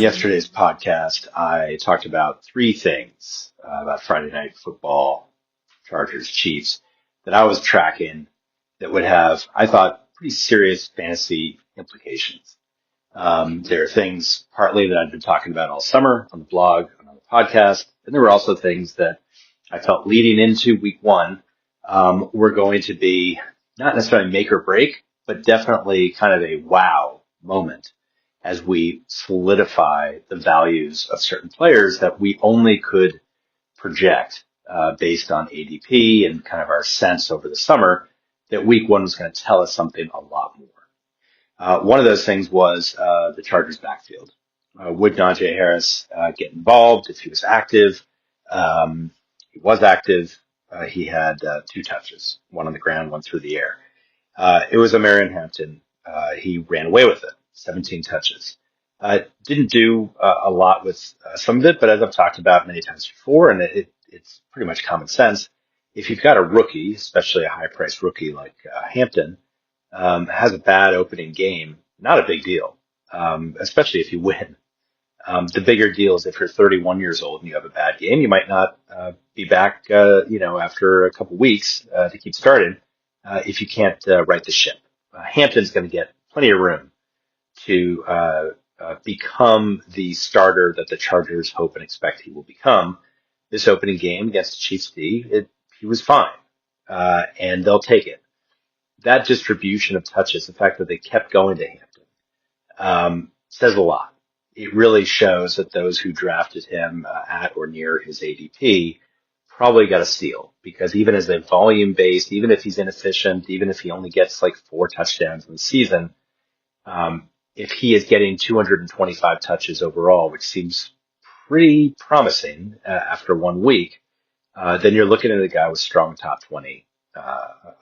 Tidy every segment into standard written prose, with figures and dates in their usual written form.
yesterday's podcast, I talked about three things about Friday night football, Chargers, Chiefs, that I was tracking that would have, I thought, pretty serious fantasy implications. There are things partly that I've been talking about all summer on the blog, on the podcast, and there were also things that I felt leading into week one were going to be not necessarily make or break, but definitely kind of a wow moment as we solidify the values of certain players that we only could project based on ADP and kind of our sense over the summer that week one was going to tell us something a lot more. One of those things was the Chargers backfield. Would Najee Harris get involved if he was active? He was active. He had two touches, one on the ground, one through the air. It was a Marion Hampton. He ran away with it, 17 touches. Didn't do a lot with some of it, but as I've talked about many times before, and it's pretty much common sense, if you've got a rookie, especially a high-priced rookie like Hampton, has a bad opening game, not a big deal, especially if you win. The bigger deal is if you're 31 years old and you have a bad game, you might not be back, after a couple weeks to keep starting if you can't right the ship. Hampton's going to get plenty of room to become the starter that the Chargers hope and expect he will become. This opening game against the Chiefs D, he was fine, and they'll take it. That distribution of touches, the fact that they kept going to Hampton, says a lot. It really shows that those who drafted him at or near his ADP probably got a steal, because even as a volume based, even if he's inefficient, even if he only gets like 4 touchdowns in the season, if he is getting 225 touches overall, which seems pretty promising after 1 week, then you're looking at a guy with strong top 20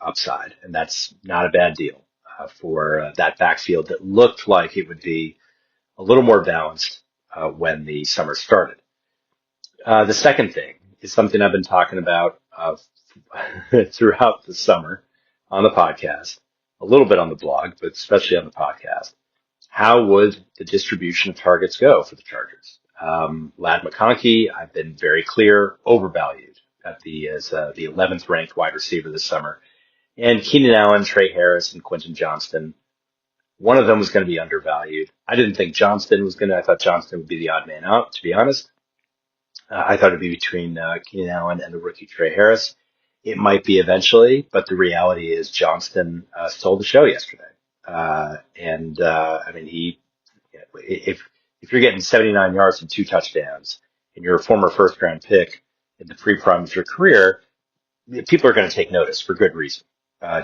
upside, and that's not a bad deal for that backfield that looked like it would be a little more balanced when the summer started. The second thing is something I've been talking about throughout the summer on the podcast, a little bit on the blog, but especially on the podcast. How would the distribution of targets go for the Chargers? Ladd McConkey, I've been very clear, overvalued as the 11th ranked wide receiver this summer. And Keenan Allen, Trey Harris, and Quentin Johnston, one of them was going to be undervalued. I didn't think Johnston was I thought Johnston would be the odd man out, to be honest. I thought it'd be between Keenan Allen and the rookie Trey Harris. It might be eventually, but the reality is Johnston stole the show yesterday. If you're getting 79 yards and 2 touchdowns and you're a former first round pick in the pre-prime of your career, people are going to take notice for good reason.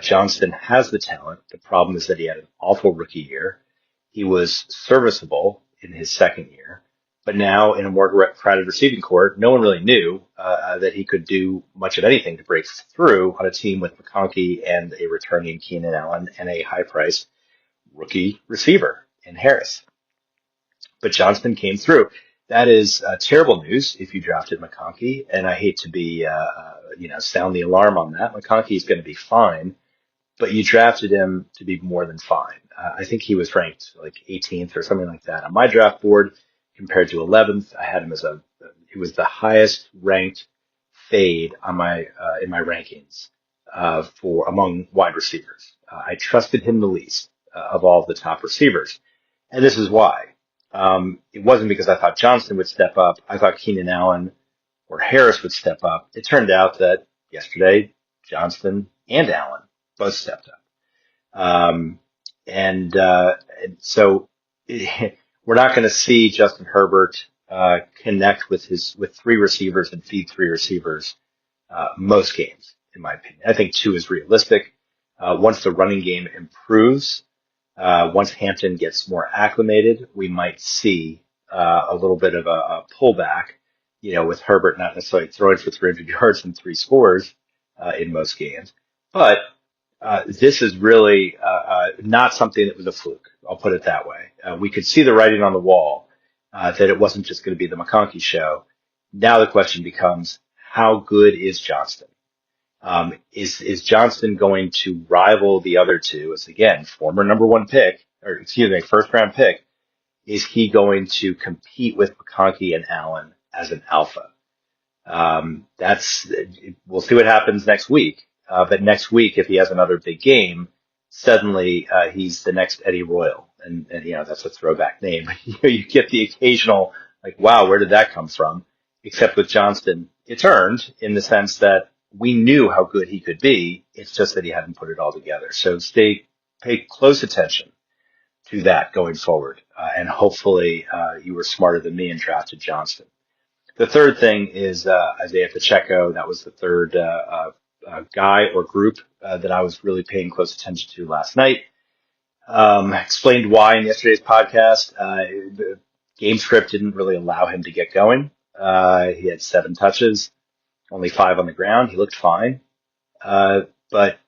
Johnston has the talent. The problem is that he had an awful rookie year. He was serviceable in his second year, but now in a more crowded receiving court, no one really knew that he could do much of anything to break through on a team with McConkey and a returning Keenan Allen and a high-priced rookie receiver in Harris. But Johnston came through. That is terrible news if you drafted McConkey, and I hate to be, sound the alarm on that. McConkey is going to be fine, but you drafted him to be more than fine. I think he was ranked like 18th or something like that on my draft board compared to 11th. I had him he was the highest ranked fade on in my rankings for among wide receivers. I trusted him the least of all the top receivers, and this is why. It wasn't because I thought Johnston would step up. I thought Keenan Allen or Harris would step up. It turned out that yesterday, Johnston and Allen both stepped up. And so we're not going to see Justin Herbert connect with 3 receivers and feed 3 receivers most games, in my opinion. I think 2 is realistic. Once the running game improves, once Hampton gets more acclimated, we might see a little bit of a pullback, with Herbert not necessarily throwing for 300 yards and 3 scores in most games. But this is really not something that was a fluke. I'll put it that way. We could see the writing on the wall that it wasn't just going to be the McConkey show. Now the question becomes, how good is Johnston? Is Johnston going to rival the other two as, again, former number 1 pick, first round pick, is he going to compete with McConkey and Allen as an alpha? That's We'll see what happens next week. But next week, if he has another big game, suddenly he's the next Eddie Royal, and that's a throwback name. You get the occasional like, wow, where did that come from? Except with Johnston, it's earned in the sense that we knew how good he could be. It's just that he hadn't put it all together. So pay close attention to that going forward, and hopefully you were smarter than me and drafted Johnston. The third thing is Isaiah Pacheco. That was the third guy or group that I was really paying close attention to last night. Explained why in yesterday's podcast. The game script didn't really allow him to get going. He had 7 touches, only 5 on the ground. He looked fine. But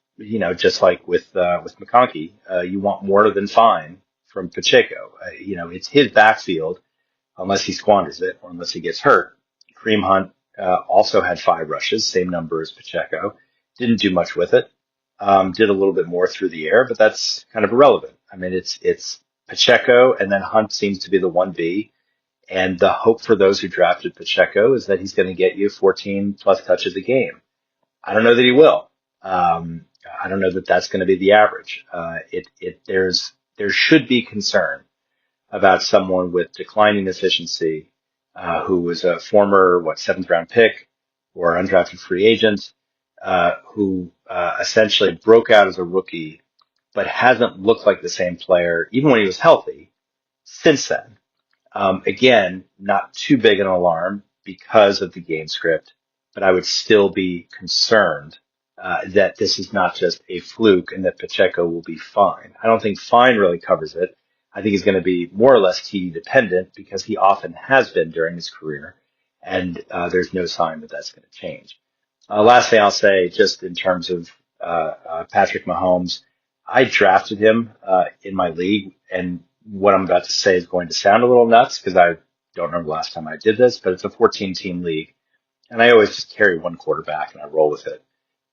just like with McConkey, you want more than fine from Pacheco. It's his backfield unless he squanders it or unless he gets hurt. Kareem Hunt also had 5 rushes, same number as Pacheco. Didn't do much with it. Did a little bit more through the air, but that's kind of irrelevant. I mean, it's Pacheco, and then Hunt seems to be the 1B. And the hope for those who drafted Pacheco is that he's going to get you 14 plus touches a game. I don't know that he will. I don't know that that's going to be the average. There should be concern about someone with declining efficiency, who was a former, 7th round pick or undrafted free agent, who essentially broke out as a rookie, but hasn't looked like the same player, even when he was healthy, since then. Again, not too big an alarm because of the game script, but I would still be concerned that this is not just a fluke and that Pacheco will be fine. I don't think fine really covers it. I think he's going to be more or less TD dependent because he often has been during his career, and there's no sign that that's going to change. Last thing I'll say, just in terms of Patrick Mahomes, I drafted him in my league, and what I'm about to say is going to sound a little nuts because I don't remember the last time I did this, but it's a 14-team league, and I always just carry one quarterback and I roll with it.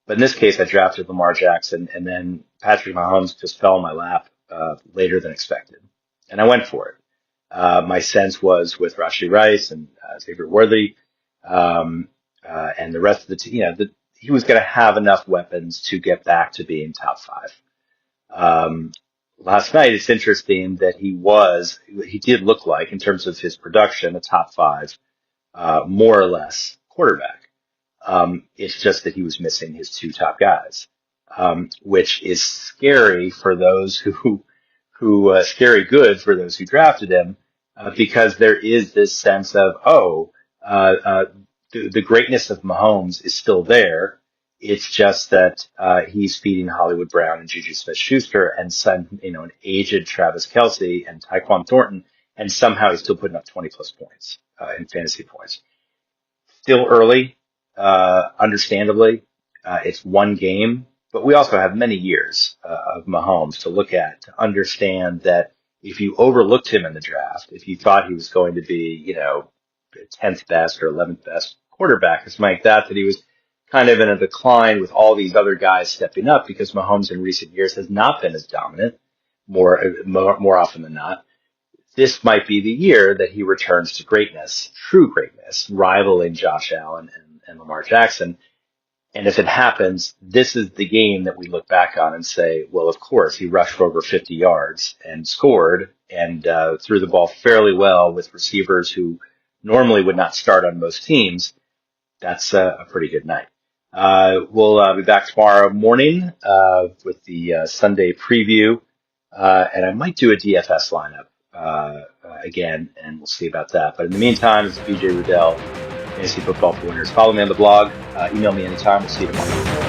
But in this case, I drafted Lamar Jackson, and then Patrick Mahomes just fell in my lap later than expected, and I went for it. My sense was with Rashee Rice and Xavier Worthy and the rest of the team, that he was going to have enough weapons to get back to being top 5. Last night, it's interesting that he did look like, in terms of his production, a top 5, more or less quarterback. It's just that he was missing his 2 top guys, which is scary for those scary good for those who drafted him, because there is this sense of, the greatness of Mahomes is still there. It's just that he's feeding Hollywood Brown and Juju Smith-Schuster and an aged Travis Kelce and Tyquan Thornton, and somehow he's still putting up 20 plus points in fantasy points. Still early, understandably. It's one game, but we also have many years of Mahomes to look at to understand that if you overlooked him in the draft, if you thought he was going to be, 10th best or 11th best quarterback or something like that he was kind of in a decline with all these other guys stepping up because Mahomes in recent years has not been as dominant more often than not. This might be the year that he returns to greatness, true greatness, rivaling Josh Allen and Lamar Jackson. And if it happens, this is the game that we look back on and say, well, of course, he rushed for over 50 yards and scored and threw the ball fairly well with receivers who normally would not start on most teams. That's a pretty good night. We'll be back tomorrow morning with the Sunday preview, and I might do a DFS lineup again, and we'll see about that. But in the meantime, it's BJ Rudell, Fantasy Football for Winners. Follow me on the blog. Email me anytime. We'll see you tomorrow.